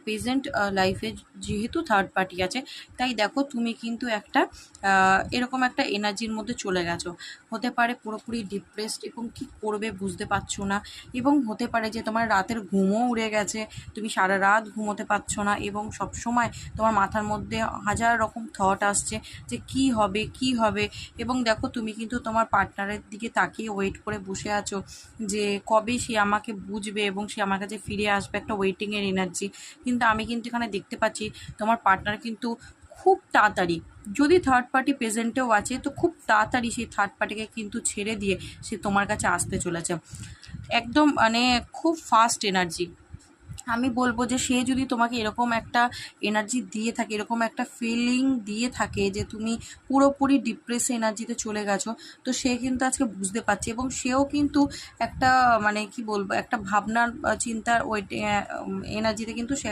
Present লাইফে যেহেতু third party আছে, তাই দেখো তুমি কিন্তু একটা এরকম একটা এনার্জির মধ্যে চলে গেছো। হতে পারে পুরোপুরি ডিপ্রেসড এবং কী করবে বুঝতে পারছো না, এবং হতে পারে যে তোমার রাতের ঘুমও উড়ে গেছে, তুমি সারা রাত ঘুমোতে পারছো না, এবং সব সময় তোমার মাথার মধ্যে হাজার রকম থট আসছে যে কি হবে কি হবে। এবং দেখো তুমি কিন্তু তোমার পার্টনারের দিকে তাকিয়ে ওয়েট করে বসে আছো যে কবে সে আমাকে বুঝবে এবং সে আমার কাছে ফিরে আসবে, একটা ওয়েটিংয়ের এনার্জি। কিন্তু আমি কিন্তু এখানে দেখতে পাচ্ছি তোমার পার্টনার কিন্তু খুব তাড়াতাড়ি, যদি থার্ড পার্টি প্রেজেন্টেও আছে তো খুব তাড়াতাড়ি সেই থার্ড পার্টিকে কিন্তু ছেড়ে দিয়ে সে তোমার কাছে আসতে চলেছে। একদম মানে খুব ফাস্ট এনার্জি। আমি বলবো যে সে যদি তোমাকে এরকম একটা এনার্জি দিয়ে থাকে, এরকম একটা ফিলিং দিয়ে থাকে যে তুমি পুরোপুরি ডিপ্রেস এনার্জিতে চলে গেছো, তো সে কিন্তু আজকে বুঝতে পারছে, এবং সেও কিন্তু একটা মানে কি বলবো একটা ভাবনার চিন্তার ওই এনার্জিতে কিন্তু সে